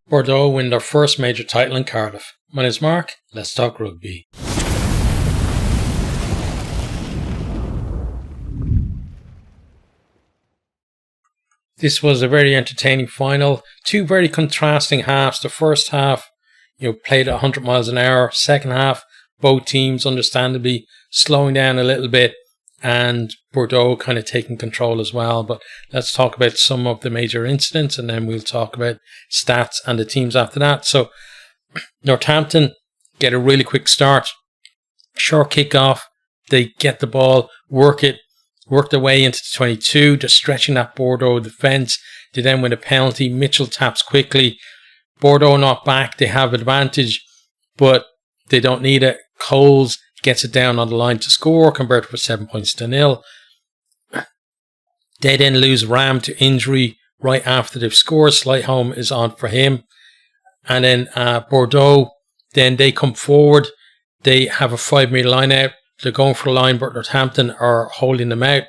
Bordeaux win their first major title in Cardiff. My name is Mark, let's talk rugby. This was a very entertaining final. Two very contrasting halves. The first half, played at 100 miles an hour. Second half, both teams understandably slowing down a little bit and Bordeaux kind of taking control as well. But let's talk about some of the major incidents and then we'll talk about stats and the teams after that. So Northampton get a really quick start. Short kickoff. They get the ball, work their way into the 22. They're stretching that Bordeaux defence. They then win a penalty. Mitchell taps quickly. Bordeaux not back. They have advantage, but they don't need it. Coles gets it down on the line to score, converted for 7 points to 0. They then lose Ram to injury right after they've scored. Slightholme is on for him. And then Bordeaux, then they come forward. They have a 5-metre line out. They're going for the line, but Northampton are holding them out.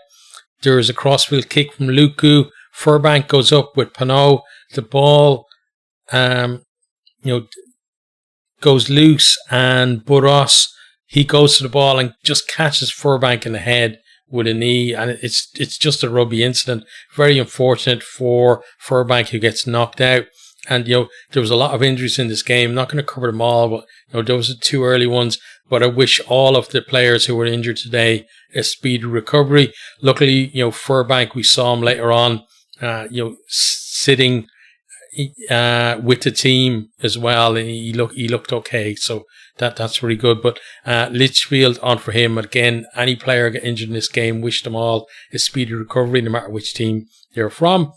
There is a crossfield kick from Luku. Furbank goes up with Pinot. The ball, goes loose, and Bordeaux, he goes to the ball and just catches Furbank in the head with a knee, and it's just a rugby incident. Very unfortunate for Furbank, who gets knocked out. And there was a lot of injuries in this game. I'm not going to cover them all, but those are two early ones. But I wish all of the players who were injured today a speedy recovery. Luckily, Furbank, we saw him later on, sitting with the team as well, and he looked okay. So that's really good. But Litchfield on for him. Again, any player get injured in this game, wish them all a speedy recovery, no matter which team they're from.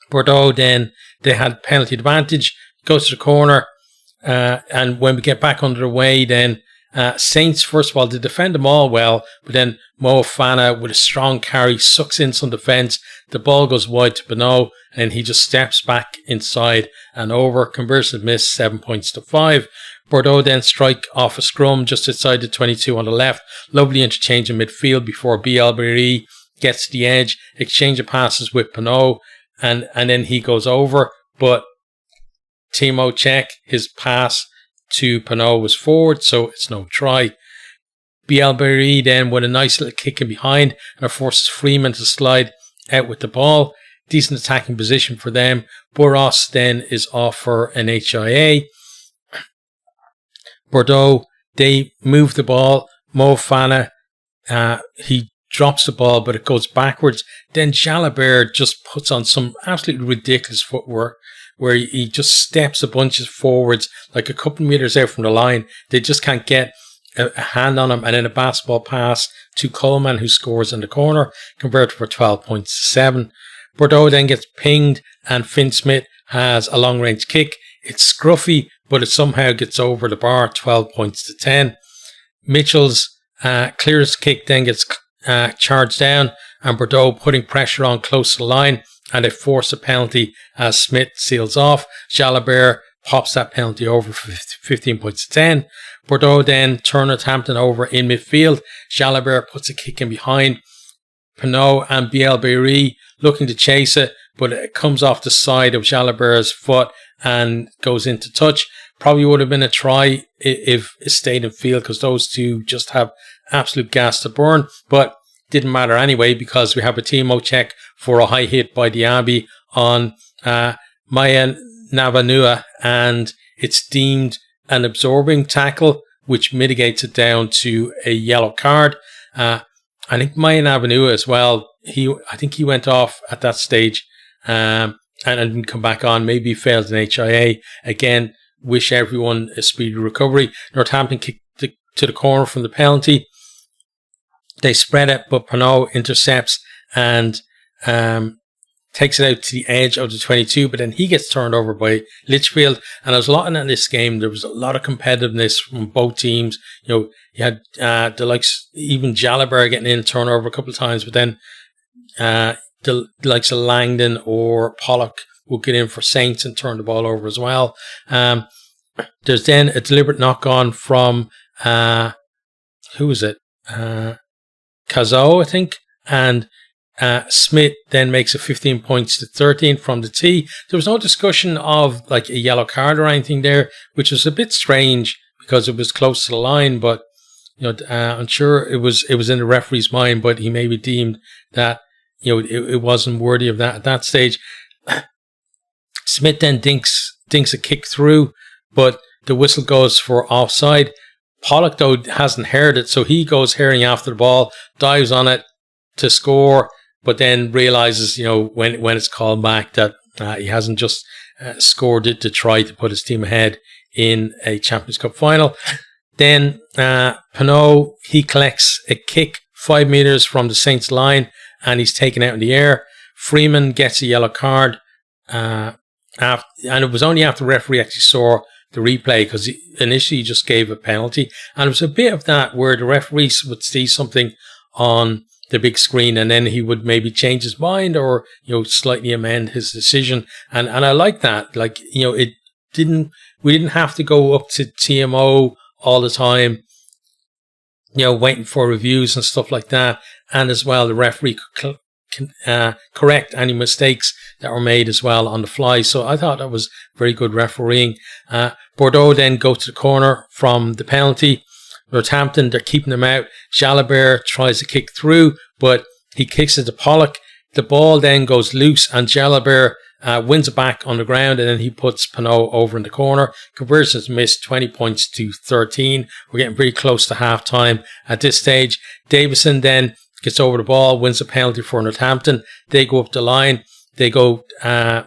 Bordeaux then, they had penalty advantage, goes to the corner, and when we get back under the way, then Saints, first of all, they defend them all well, but then Mo Fana with a strong carry sucks in some defence. The ball goes wide to Pinot, and he just steps back inside and over. Conversion miss, 7 points to 5. Bordeaux then strike off a scrum just outside the 22 on the left. Lovely interchange in midfield before Begles gets to the edge. Exchange of passes with Pinot, and then he goes over, but Timo check, his pass to Pinot was forward, so it's no try. Begles then with a nice little kick in behind and forces Freeman to slide out with the ball. Decent attacking position for them. Bordeaux then is off for an HIA. Bordeaux, they move the ball. Mo Fana, he drops the ball, but it goes backwards. Then Jalabert just puts on some absolutely ridiculous footwork where he just steps a bunch of forwards, like a couple of meters out from the line. They just can't get a hand on him, and then a basketball pass to Coleman, who scores in the corner, converted for 12 points to 7. Bordeaux then gets pinged, and Finn Smith has a long-range kick. It's scruffy, but it somehow gets over the bar, 12 points to 10. Mitchell's clearest kick then gets charged down, and Bordeaux putting pressure on close to the line, and they force a penalty as Smith seals off. Jalabert pops that penalty over for 15 points to 10. Bordeaux then turn Northampton over in midfield. Jalabert puts a kick in behind. Pinot and Begles looking to chase it, but it comes off the side of Jalabert's foot and goes into touch. Probably would have been a try if it stayed in field, because those two just have absolute gas to burn, but didn't matter anyway, because we have a Timo check for a high hit by Diaby on Maya Navanua, and it's deemed an absorbing tackle, which mitigates it down to a yellow card. I think Maya Navanua as well, I think he went off at that stage and didn't come back on. Maybe he failed an HIA. Again, wish everyone a speedy recovery. Northampton kicked to the corner from the penalty. They spread it, but Pinot intercepts and takes it out to the edge of the 22, but then he gets turned over by Litchfield. And there's a lot in this game. There was a lot of competitiveness from both teams. You had the likes, even Jalabert getting in, turnover a couple of times, but then the likes of Langdon or Pollock will get in for Saints and turn the ball over as well. There's then a deliberate knock on from who was it? Cazot, I think, and Smith then makes it 15 points to 13 from the tee. There was no discussion of like a yellow card or anything there, which was a bit strange because it was close to the line. But I'm sure it was in the referee's mind, but he maybe deemed that it wasn't worthy of that at that stage. Smith then dinks a kick through, but the whistle goes for offside. Pollock, though, hasn't heard it, so he goes herring after the ball, dives on it to score, but then realizes, when it's called back that he hasn't just scored it to try to put his team ahead in a Champions Cup final. Then Pinot, he collects a kick 5 meters from the Saints line, and he's taken out in the air. Freeman gets a yellow card, and it was only after the referee actually saw the replay, because he initially just gave a penalty, and it was a bit of that where the referee would see something on the big screen and then he would maybe change his mind or slightly amend his decision, and I like that. We didn't have to go up to TMO all the time, waiting for reviews and stuff like that, and as well the referee could correct any mistakes that were made as well on the fly. So I thought that was very good refereeing. Bordeaux then go to the corner from the penalty. Northampton, they're keeping them out. Jalabert tries to kick through, but he kicks it to Pollock. The ball then goes loose, and Jalabert wins it back on the ground, and then he puts Pinot over in the corner. Conversions missed, 20 points to 13. We're getting pretty close to half time at this stage. Davison then gets over the ball, wins a penalty for Northampton. They go up the line. They go back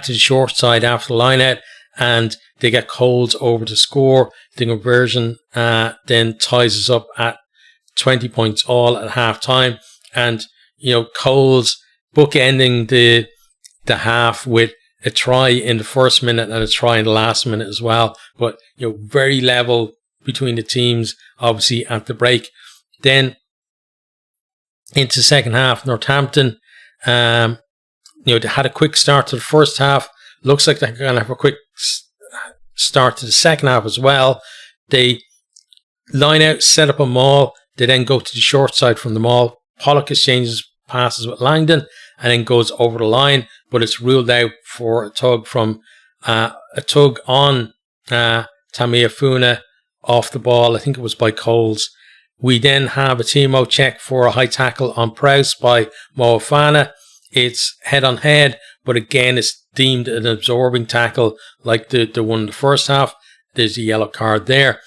to the short side after the line out, and they get Coles over to score. The conversion then ties us up at 20 points all at half time. And, Coles bookending the half with a try in the first minute and a try in the last minute as well. But, very level between the teams, obviously, at the break. Then into the second half, Northampton, they had a quick start to the first half. Looks like they're going to have a quick start to the second half as well. They line out, set up a maul. They then go to the short side from the maul. Pollock exchanges passes with Langdon and then goes over the line, but it's ruled out for a tug from a tug on Tameifuna off the ball. I think it was by Coles. We then have a TMO check for a high tackle on Prowse by Moefana. It's head on head, but again, it's deemed an absorbing tackle like the one in the first half. There's a yellow card there.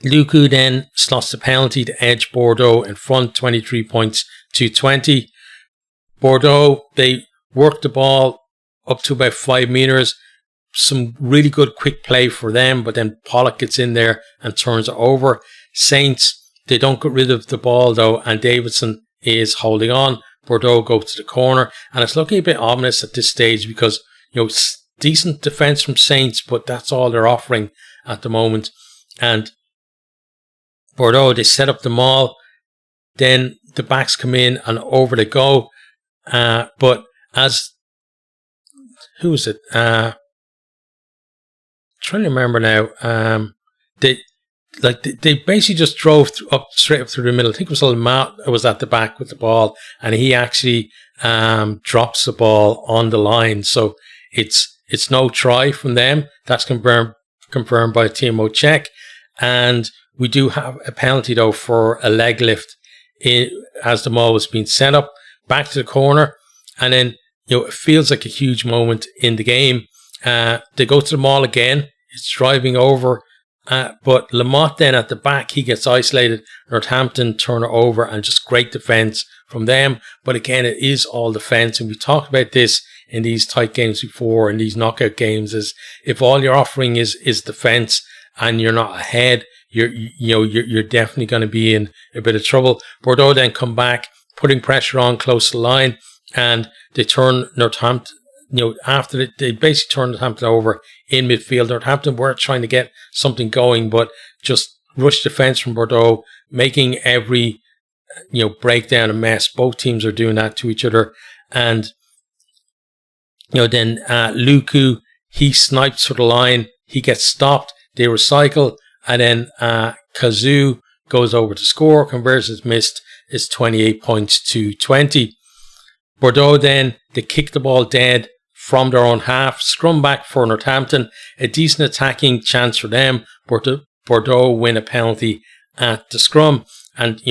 Luku then slots the penalty to edge Bordeaux in front, 23 points to 20. Bordeaux, they work the ball up to about 5 meters. Some really good quick play for them, but then Pollock gets in there and turns it over. Saints, they don't get rid of the ball though, and Davidson is holding on. Bordeaux go to the corner, and it's looking a bit ominous at this stage because, decent defence from Saints, but that's all they're offering at the moment. And Bordeaux, they set up the maul, then the backs come in and over they go. But who was it? Trying to remember now. They basically just drove straight up through the middle. I think it was Matt was at the back with the ball, and he actually drops the ball on the line. So it's no try from them. That's confirmed by a TMO check, and we do have a penalty though for a leg lift as the ball was being set up back to the corner, and then it feels like a huge moment in the game. They go to the maul again. It's driving over. But Lamott then at the back, he gets isolated. Northampton turn it over, and just great defence from them. But again, it is all defence, and we talked about this in these tight games before, in these knockout games, is if all you're offering is defence and you're not ahead, you're definitely going to be in a bit of trouble. Bordeaux then come back, putting pressure on close to the line, and they turn Northampton. After they basically turned Northampton over in midfield. Northampton were trying to get something going, but just rush defence from Bordeaux, making every breakdown a mess. Both teams are doing that to each other, and then Luku, he snipes for the line. He gets stopped. They recycle, and then Kazoo goes over to score. Conversions missed. is 28 points to 20. Bordeaux then, they kick the ball dead from their own half, scrum back for Northampton, a decent attacking chance for them. Bordeaux win a penalty at the scrum, and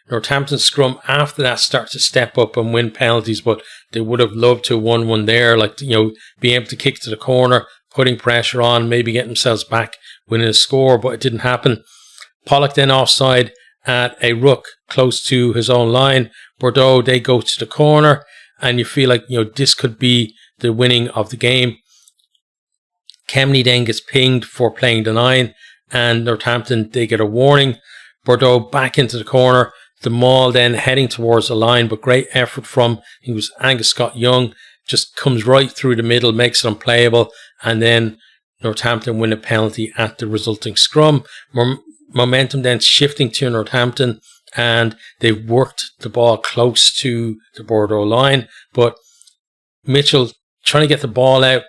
Northampton's scrum after that start to step up and win penalties, but they would have loved to have won one there, being able to kick to the corner, putting pressure on, maybe getting themselves back, winning a score, but it didn't happen. Pollock then offside at a ruck close to his own line. Bordeaux, they go to the corner, and you feel like, this could be the winning of the game. Kemney then gets pinged for playing the 9, and Northampton, they get a warning. Bordeaux back into the corner. The maul then heading towards the line, but great effort from, he was Angus Scott Young, just comes right through the middle, makes it unplayable, and then Northampton win a penalty at the resulting scrum. Momentum then shifting to Northampton, and they've worked the ball close to the Bordeaux line, but Mitchell trying to get the ball out,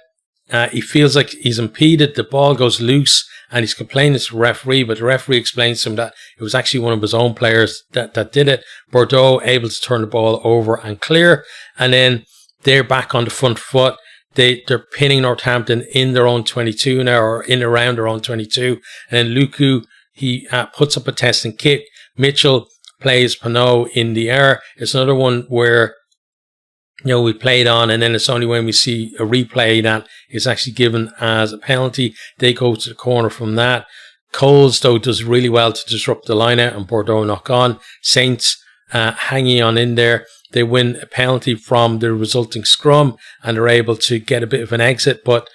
he feels like he's impeded, the ball goes loose, and he's complaining to the referee, but the referee explains to him that it was actually one of his own players that did it. Bordeaux able to turn the ball over and clear, and then they're back on the front foot. They're pinning Northampton in their own 22 now, or in around their own 22, and then Luku, he puts up a testing kick. Mitchell plays Pinot in the air. It's another one where we played on, and then it's only when we see a replay that is actually given as a penalty. They go to the corner from that. Coles, though, does really well to disrupt the line out, and Bordeaux knock on. Saints hanging on in there. They win a penalty from the resulting scrum, and they're able to get a bit of an exit, but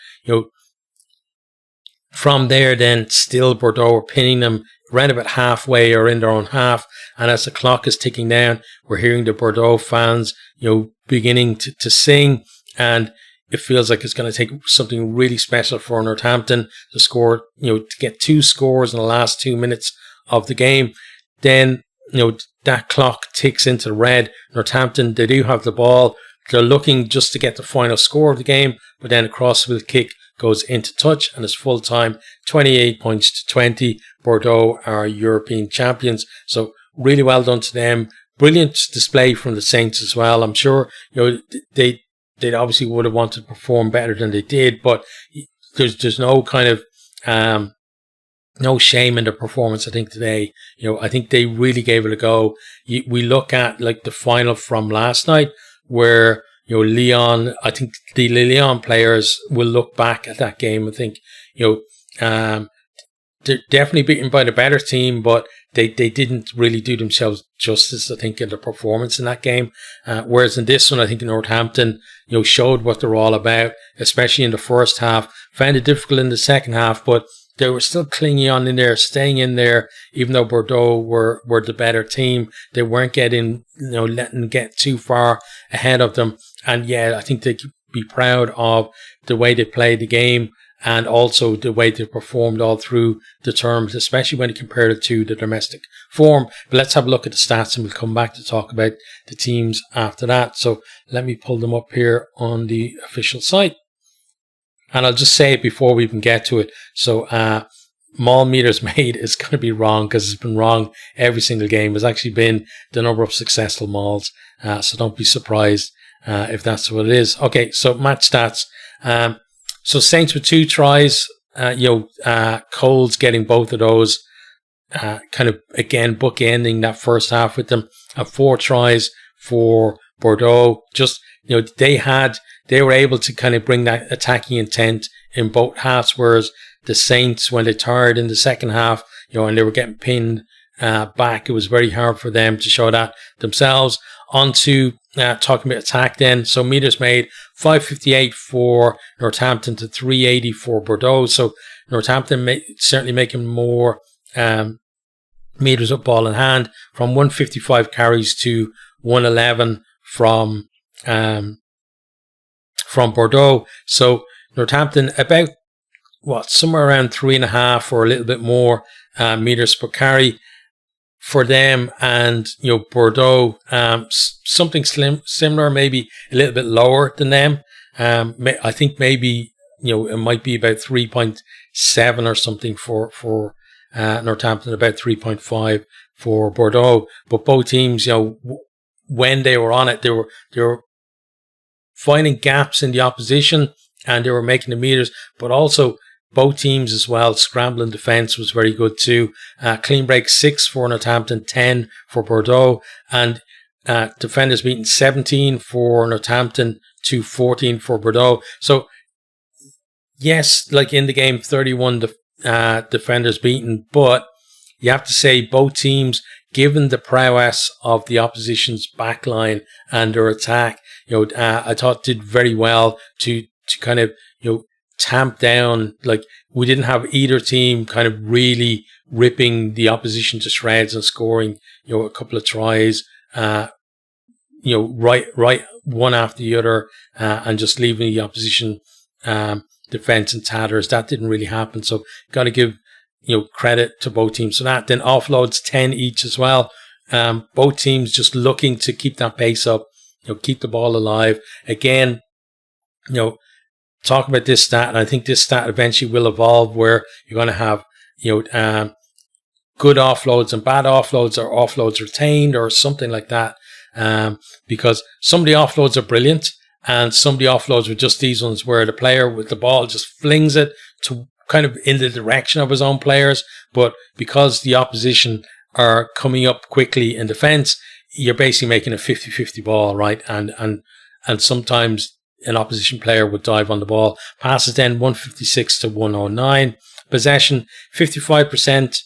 from there then still Bordeaux are pinning them around about halfway or in their own half, and as the clock is ticking down, we're hearing the Bordeaux fans beginning to sing, and it feels like it's going to take something really special for Northampton to score, to get 2 scores in the last 2 minutes of the game. Then that clock ticks into the red. Northampton, they do have the ball, they're looking just to get the final score of the game, but then a crossfield kick goes into touch, and it's full time, 28 points to 20. Bordeaux are European champions. So really well done to them. Brilliant display from the Saints as well. I'm sure they obviously would have wanted to perform better than they did, but there's no kind of no shame in their performance. I think today, I think they really gave it a go. We look at like the final from last night, where Leon, I think the Leon players will look back at that game and think, they're definitely beaten by the better team, but they didn't really do themselves justice, I think, in their performance in that game. Whereas in this one, I think Northampton, showed what they're all about, especially in the first half. Found it difficult in the second half, but they were still clinging on in there, staying in there, even though Bordeaux were the better team. They weren't letting get too far ahead of them. And yeah, I think they could be proud of the way they played the game, and also the way they performed all through the terms, especially when you compare it to the domestic form. But let's have a look at the stats, and we'll come back to talk about the teams after that. So let me pull them up here on the official site. And I'll just say it before we even get to it. So maul meters made is going to be wrong, because it's been wrong every single game. It's actually been the number of successful mauls. So don't be surprised if that's what it is. Okay, so match stats. So Saints with 2 tries. Coles getting both of those. Kind of, again, bookending that first half with them. 4 tries for Bordeaux. Just, they were able to kind of bring that attacking intent in both halves, whereas the Saints, when they tired in the second half, and they were getting pinned back, it was very hard for them to show that themselves. On to talking about attack then. So meters made, 558 for Northampton to 380 for Bordeaux. So Northampton certainly making more meters up ball in hand, from 155 carries to 111 from Bordeaux. So Northampton about somewhere around 3.5 or a little bit more meters per carry for them, and Bordeaux something similar, maybe a little bit lower than them. I think maybe it might be about 3.7 or something for Northampton, about 3.5 for Bordeaux. But both teams, when they were on it, they were finding gaps in the opposition and they were making the meters, but also both teams as well. Scrambling defence was very good too. Clean break 6 for Northampton, 10 for Bordeaux, and defenders beaten 17 for Northampton to 14 for Bordeaux. So yes, like in the game, 31 defenders beaten, but you have to say both teams, given the prowess of the opposition's backline and their attack, I thought did very well to kind of, tamp down. Like, we didn't have either team kind of really ripping the opposition to shreds and scoring, a couple of tries, right one after the other, and just leaving the opposition defense in tatters. That didn't really happen. So got to give credit to both teams. So that then offloads 10 each as well. Both teams just looking to keep that pace up, keep the ball alive. Again, talk about this stat, and I think this stat eventually will evolve where you're going to have good offloads and bad offloads, or offloads retained or something like that. Because some of the offloads are brilliant, and some of the offloads were just these ones where the player with the ball just flings it to kind of in the direction of his own players, but because the opposition are coming up quickly in defence, you're basically making a 50-50 ball, right? And sometimes an opposition player would dive on the ball. Passes then 156 to 109. Possession 55%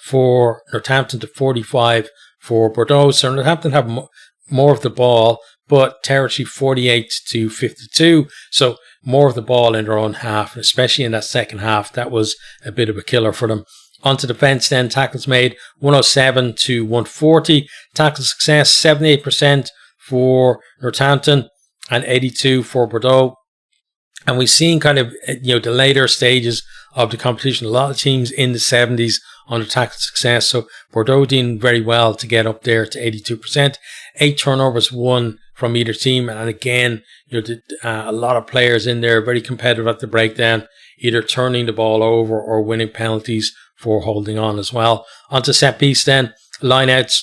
for Northampton to 45 for Bordeaux. So Northampton have more of the ball, but territory 48 to 52. So more of the ball in their own half, and especially in that second half, that was a bit of a killer for them. Onto defence then, tackles made 107 to 140. Tackle success 78% for Northampton and 82 for Bordeaux. And we've seen kind of, the later stages of the competition, a lot of teams in the 70s on the tackle success. So Bordeaux doing very well to get up there to 82%. 8 turnovers, 1 from either team. And again, a lot of players in there, very competitive at the breakdown, either turning the ball over or winning penalties for holding on as well. Onto set piece then, lineouts.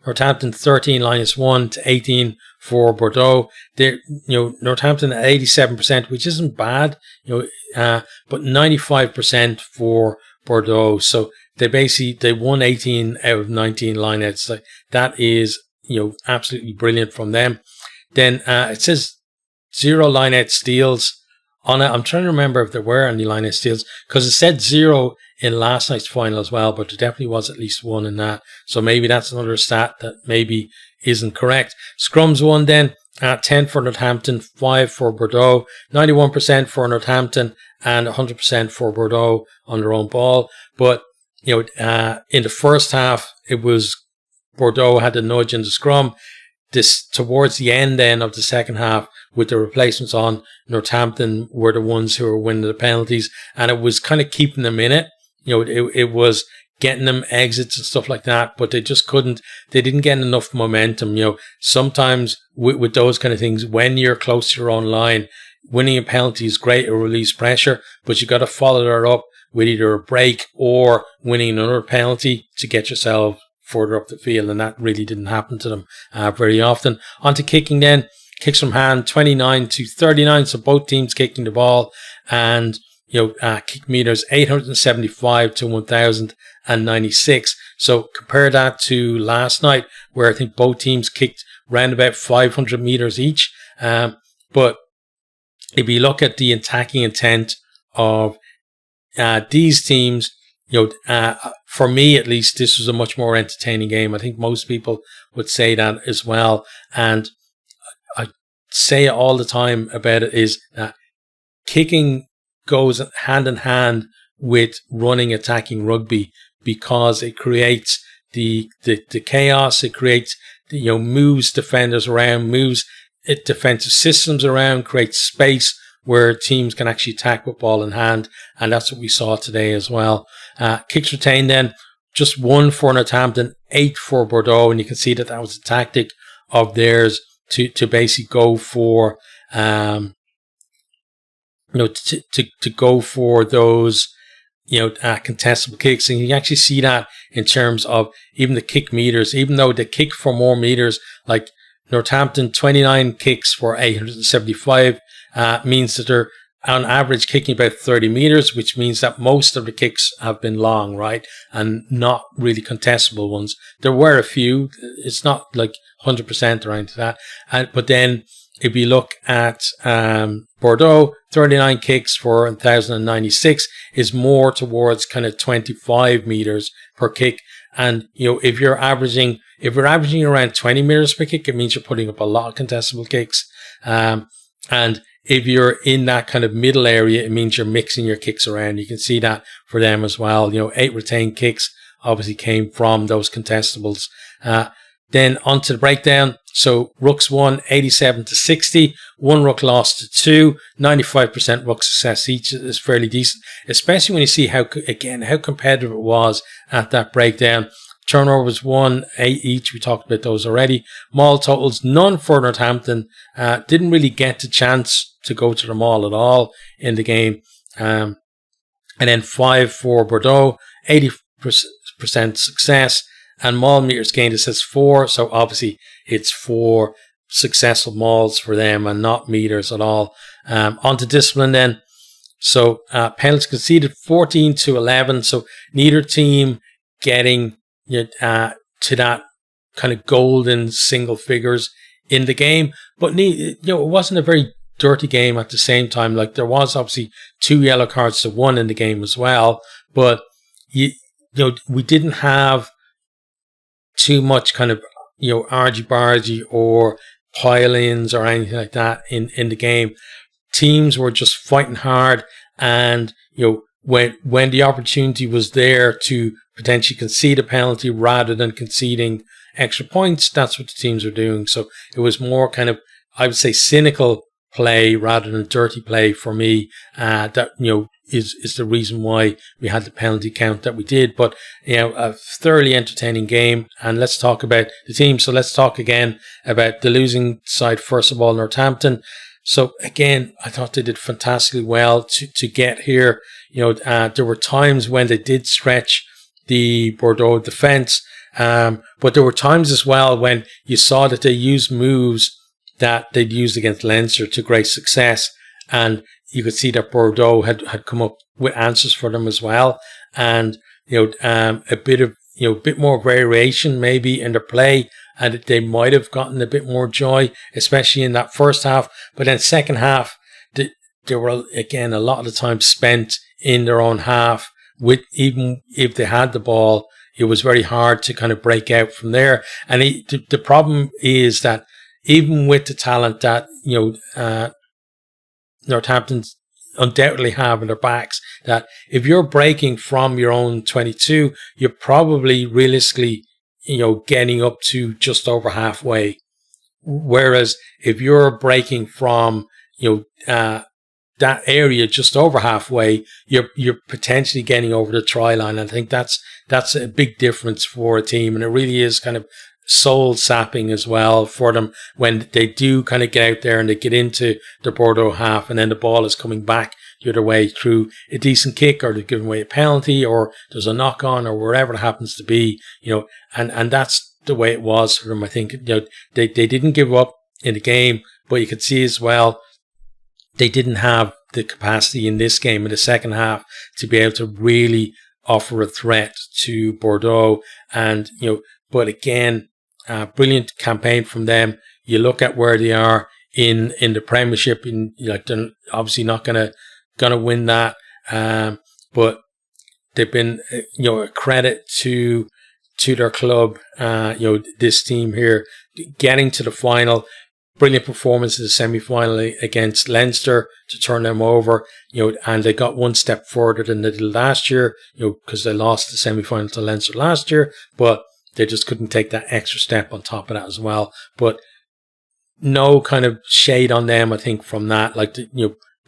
Northampton 13 -1 to 18 for Bordeaux. They're, Northampton at 87%, which isn't bad, but 95% for Bordeaux. So they won 18 out of 19 lineouts. Like, that is, absolutely brilliant from them. Then it says 0 lineout steals on it. I'm trying to remember if there were any lineout steals, because it said 0 in last night's final as well, but there definitely was at least 1 in that. So maybe that's another stat that maybe isn't correct. Scrums won then at 10 for Northampton, 5 for Bordeaux, 91% for Northampton and 100% for Bordeaux on their own ball. But, in the first half, it was Bordeaux had the nudge in the scrum. This towards the end then of the second half, with the replacements on, Northampton were the ones who were winning the penalties, and it was kind of keeping them in it. It was getting them exits and stuff like that, but they just couldn't. They didn't get enough momentum. Sometimes with those kind of things, when you're close to your own line, winning a penalty is great, it'll release pressure, but you got to follow that up with either a break or winning another penalty to get yourself further up the field, and that really didn't happen to them very often. On to kicking then. Kicks from hand 29 to 39, so both teams kicking the ball, and kick meters 875 to 1096. So compare that to last night, where I think both teams kicked round about 500 meters each. But if you look at the attacking intent of these teams, for me at least, this was a much more entertaining game. I think most people would say that as well, and I say it all the time about it, is that kicking goes hand in hand with running attacking rugby, because it creates the chaos, it creates moves defenders around, moves defensive systems around, creates space where teams can actually attack with ball in hand, and that's what we saw today as well. Kicks retained then, just 1 for Northampton, 8 for Bordeaux, and you can see that was a tactic of theirs to basically go for to go for those contestable kicks. And you can actually see that in terms of even the kick meters, even though they kick for more meters, like Northampton, 29 kicks for 875, means that they're on average kicking about 30 meters, which means that most of the kicks have been long, right? And not really contestable ones. There were a few. It's not like 100% or anything like that. But then if you look at Bordeaux, 39 kicks for 1,096 is more towards kind of 25 meters per kick. And, if you're averaging around 20 meters per kick, it means you're putting up a lot of contestable kicks. And if you're in that kind of middle area, it means you're mixing your kicks around. You can see that for them as well. 8 retained kicks obviously came from those contestables. Then onto the breakdown. So Rooks won 87-60. One Rook lost to 2. 95% Rook success each is fairly decent, especially when you see how competitive it was at that breakdown. Turnovers 1, 8 each. We talked about those already. Maul totals, none for Northampton. Didn't really get the chance to go to the maul at all in the game. And then 5 for Bordeaux, 80% success. And maul meters gained, it says 4. So obviously it's 4 successful mauls for them and not meters at all. On to discipline then. So penalties conceded 14-11. So neither team getting to that kind of golden single figures in the game, but it wasn't a very dirty game at the same time. Like, there was obviously 2 yellow cards to 1 in the game as well, but we didn't have too much kind of argy-bargy or pile-ins or anything like that in the game. Teams were just fighting hard, and when the opportunity was there to potentially concede a penalty rather than conceding extra points, that's what the teams were doing. So it was more kind of, I would say, cynical play rather than dirty play for me. That is the reason why we had the penalty count that we did. But a thoroughly entertaining game. And let's talk about the team. So let's talk again about the losing side. First of all, Northampton. So again, I thought they did fantastically well to get here. There were times when they did stretch the Bordeaux defence, but there were times as well when you saw that they used moves that they'd used against Leinster to great success, and you could see that Bordeaux had come up with answers for them as well, and a bit more variation maybe in their play, and they might have gotten a bit more joy, especially in that first half. But then second half, they were again a lot of the time spent in their own half. Even if they had the ball, it was very hard to kind of break out from there. And the problem is that even with the talent that Northampton undoubtedly have in their backs, that if you're breaking from your own 22, you're probably realistically getting up to just over halfway. Whereas if you're breaking from that area just over halfway, you're potentially getting over the try line. I think that's a big difference for a team, and it really is kind of soul sapping as well for them when they do kind of get out there and they get into the Bordeaux half, and then the ball is coming back the other way through a decent kick, or they're giving away a penalty, or there's a knock on, or wherever it happens to be, and that's the way it was for them. I think they didn't give up in the game, but you could see as well, they didn't have the capacity in this game in the second half to be able to really offer a threat to Bordeaux. And, but again, brilliant campaign from them. You look at where they are in the Premiership, and they're obviously not gonna win that. But they've been, a credit to their club. This team here getting to the final. Brilliant performance in the semi-final against Leinster to turn them over, and they got one step further than they did last year, because they lost the semi-final to Leinster last year, but they just couldn't take that extra step on top of that as well. But no kind of shade on them, I think, from that.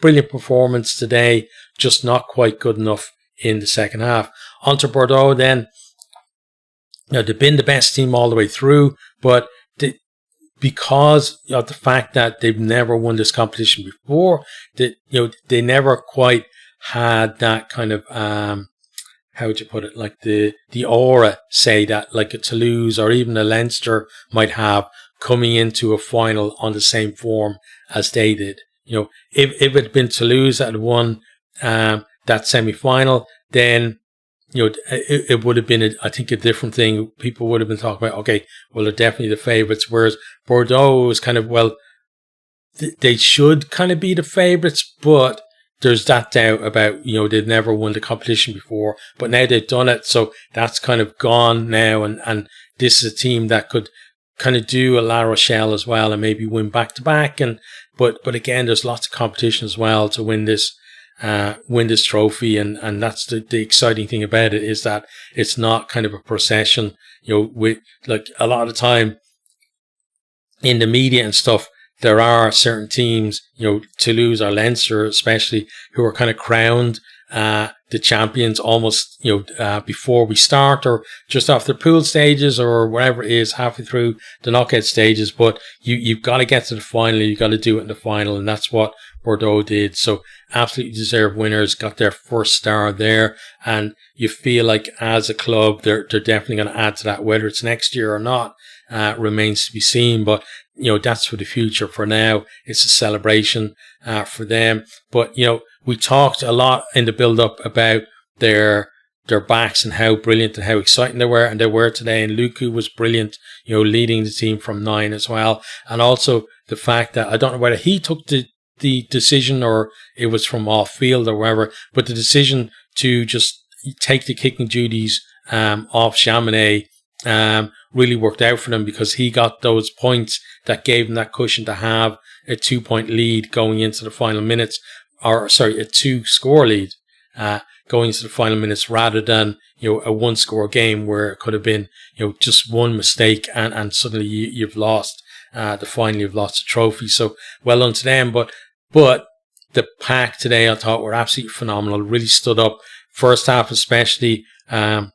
Brilliant performance today, just not quite good enough in the second half. On to Bordeaux then. They've been the best team all the way through, but because of the fact that they've never won this competition before, that they never quite had that kind of, how would you put it, like the aura, say, that like a Toulouse or even a Leinster might have coming into a final on the same form as they did. If it had been Toulouse that had won that semi-final, then it would have been, I think, a different thing. People would have been talking about, okay, well, they're definitely the favourites. Whereas Bordeaux was kind of, well, they should kind of be the favourites, but there's that doubt about, they've never won the competition before, but now they've done it. So that's kind of gone now. And this is a team that could kind of do a La Rochelle as well and maybe win back to back. But again, there's lots of competition as well to win this trophy. And that's the exciting thing about it, is that it's not kind of a procession, with like a lot of the time in the media and stuff, there are certain teams, Toulouse or Leinster especially, who are kind of crowned the champions almost, before we start, or just after pool stages, or whatever it is, halfway through the knockout stages. But you've got to get to the final. You've got to do it in the final, and that's what Bordeaux did. So absolutely deserved winners, got their first star there, and you feel like as a club they're definitely going to add to that. Whether it's next year or not remains to be seen, but that's for the future. For now, it's a celebration for them. But we talked a lot in the build-up about their backs and how brilliant and how exciting they were, and they were today. And Luku was brilliant, leading the team from 9 as well. And also the fact that, I don't know whether he took the decision or it was from off field or wherever, but the decision to just take the kicking duties off Chamonix really worked out for them, because he got those points that gave him that cushion to have a 2-point lead going into the final minutes, or sorry, a 2-score lead going into the final minutes, rather than a 1-score game where it could have been just one mistake and suddenly you've lost the final, you've lost the trophy. So well done to them. But the pack today, I thought, were absolutely phenomenal. Really stood up. First half especially, the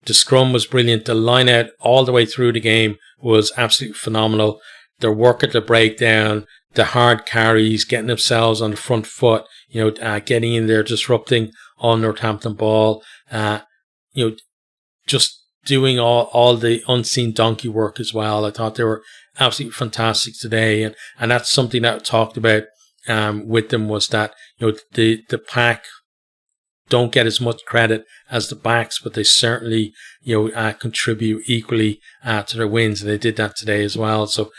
scrum was brilliant. The line out all the way through the game was absolutely phenomenal. Their work at the breakdown, the hard carries, getting themselves on the front foot, getting in there, disrupting all Northampton ball, just doing all the unseen donkey work as well. I thought they were absolutely fantastic today. And that's something that I talked about with them, was that, the pack don't get as much credit as the backs, but they certainly, contribute equally to their wins. And they did that today as well. So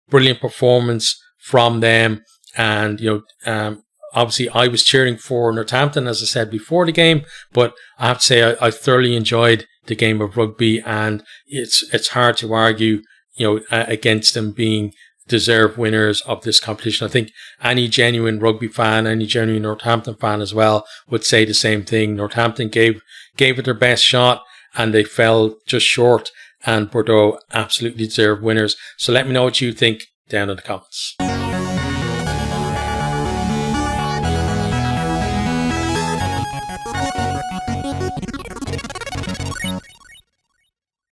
brilliant performance from them. And, obviously I was cheering for Northampton, as I said before the game, but I have to say I thoroughly enjoyed the game of rugby, and it's hard to argue, against them being deserved winners of this competition. I think any genuine rugby fan, any genuine Northampton fan as well, would say the same thing. Northampton gave it their best shot, and they fell just short, and Bordeaux absolutely deserved winners. So let me know what you think down in the comments.